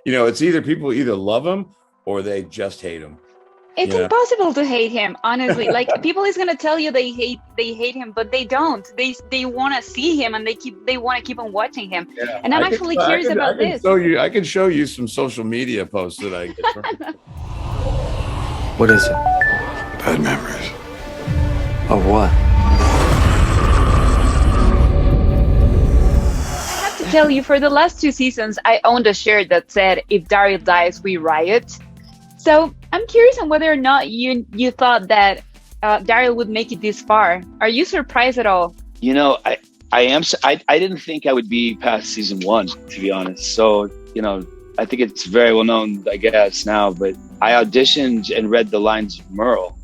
it's either people either love him or they just hate him. It's impossible to hate him, honestly. Like, people is gonna tell you they hate him, but they don't. They want to see him, and they want to keep on watching him. Yeah. And I'm actually curious about this. I can show you some social media posts that I get from him. What is it? Bad memories. Of what? I have to tell you, for the last 2 seasons, I owned a shirt that said, "If Daryl dies, we riot." So I'm curious on whether or not you thought that Daryl would make it this far. Are you surprised at all? I am. I didn't think I would be past season 1, to be honest. So, I think it's very well known, I guess, now, but I auditioned and read the lines of Merle.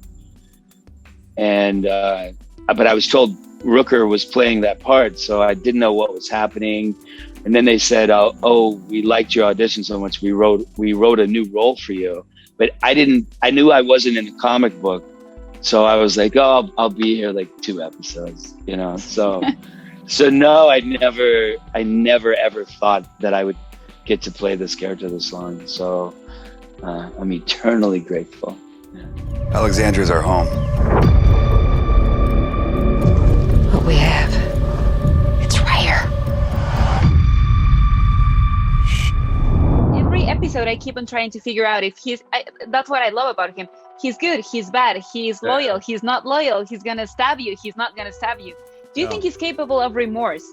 And, but I was told Rooker was playing that part, so I didn't know what was happening. And then they said, oh, we liked your audition so much, we wrote a new role for you. But I knew I wasn't in the comic book. So I was like, oh, I'll be here like 2 episodes, So no, I never ever thought that I would get to play this character this long. So I'm eternally grateful. Yeah. Alexandria's our home. What we have, it's rare. Every episode, I keep on trying to figure out if that's what I love about him. He's good, he's bad, he's loyal, he's not loyal, he's gonna stab you, he's not gonna stab you. Do you think he's capable of remorse?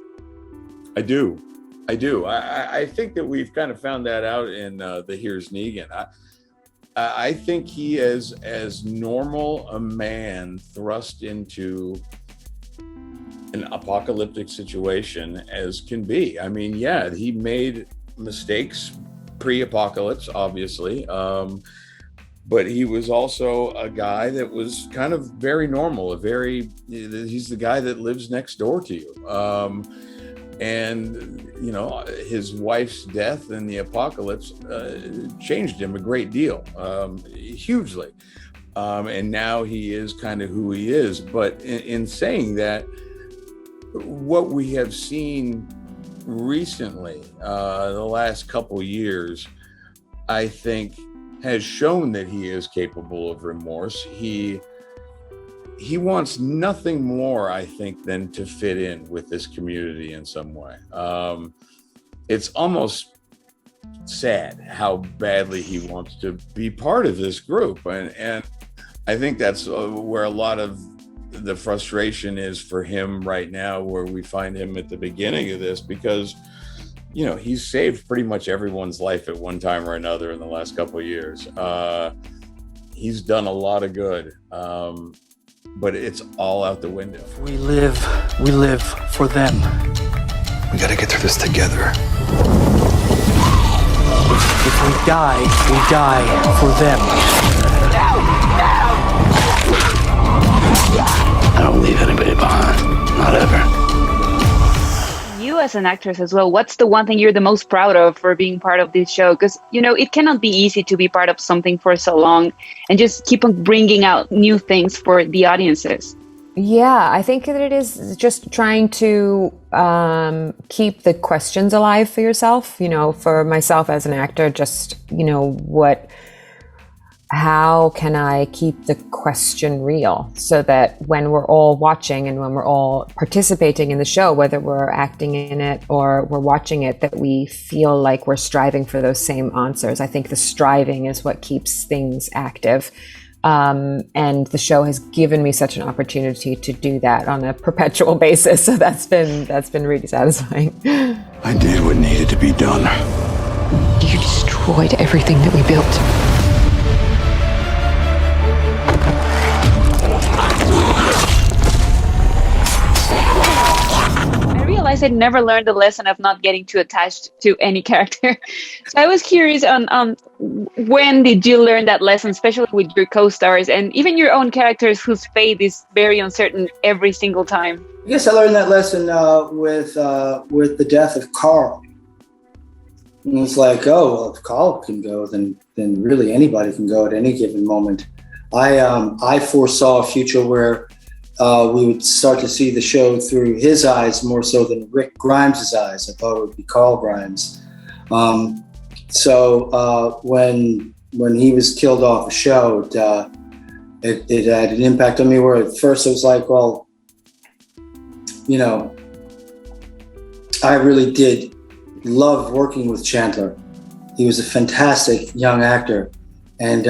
I do. I think that we've kind of found that out in the Here's Negan. I think he is as normal a man thrust into an apocalyptic situation as can be. I mean, yeah, he made mistakes pre-apocalypse, obviously. But he was also a guy that was kind of very normal, he's the guy that lives next door to you. And, his wife's death in the apocalypse changed him a great deal, hugely. And now he is kind of who he is. But in saying that, what we have seen recently, the last couple years, I think has shown that he is capable of remorse. He wants nothing more, I think, than to fit in with this community in some way. It's almost sad how badly he wants to be part of this group. And I think that's where a lot of the frustration is for him right now, where we find him at the beginning of this, because he's saved pretty much everyone's life at one time or another in the last couple of years. He's done a lot of good, but it's all out the window. We live for them. We gotta get through this together. If we die for them. I don't leave anybody behind, not ever. You as an actress as well, what's the one thing you're the most proud of for being part of this show? Because, it cannot be easy to be part of something for so long and just keep on bringing out new things for the audiences. Yeah, I think that it is just trying to keep the questions alive for yourself. For myself as an actor, just, how can I keep the question real so that when we're all watching and when we're all participating in the show, whether we're acting in it or we're watching it, that we feel like we're striving for those same answers. I think the striving is what keeps things active. And the show has given me such an opportunity to do that on a perpetual basis. So that's been really satisfying. I did what needed to be done. You destroyed everything that we built. I'd never learned the lesson of not getting too attached to any character. So I was curious on when did you learn that lesson, especially with your co-stars and even your own characters whose fate is very uncertain every single time? I guess I learned that lesson with the death of Carl. And it's like, oh, well, if Carl can go, then really anybody can go at any given moment. I foresaw a future where we would start to see the show through his eyes more so than Rick Grimes' eyes. I thought it would be Carl Grimes. So when he was killed off the show, it had an impact on me where at first it was like, well, you know, I really did love working with Chandler. He was a fantastic young actor. And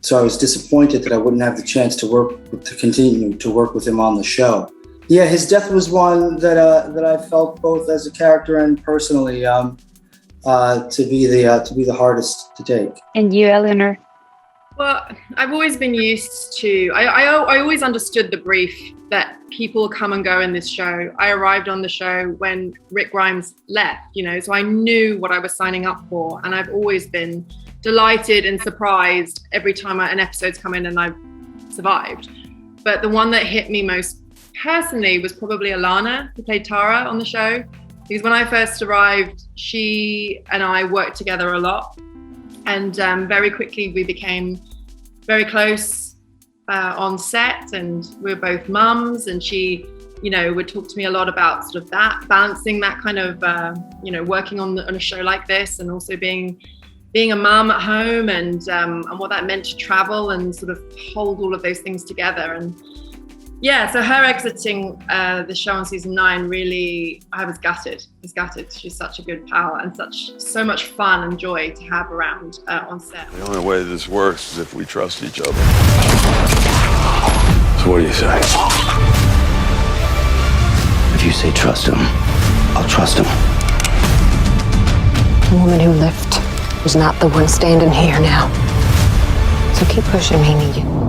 so I was disappointed that I wouldn't have the chance to continue to work with him on the show. Yeah, his death was one that I felt both as a character and personally to be the hardest to take. And you, Eleanor? Well, I've always been used to. I always understood the brief that people come and go in this show. I arrived on the show when Rick Grimes left, you know, so I knew what I was signing up for, and I've always been delighted and surprised every time an episode's come in and I've survived. But the one that hit me most personally was probably Alana, who played Tara on the show, because when I first arrived, she and I worked together a lot, and very quickly we became very close on set, and we were both mums, and she, you know, would talk to me a lot about sort of that, balancing that kind of, you know, working on a show like this, and also being a mum at home, and what that meant to travel and sort of hold all of those things together. And yeah, so her exiting the show on season 9, really, I was gutted. She's such a good pal and so much fun and joy to have around on set. The only way this works is if we trust each other. So what do you say? If you say trust him, I'll trust him. The woman who left was not the one standing here now. So keep pushing me, Negan.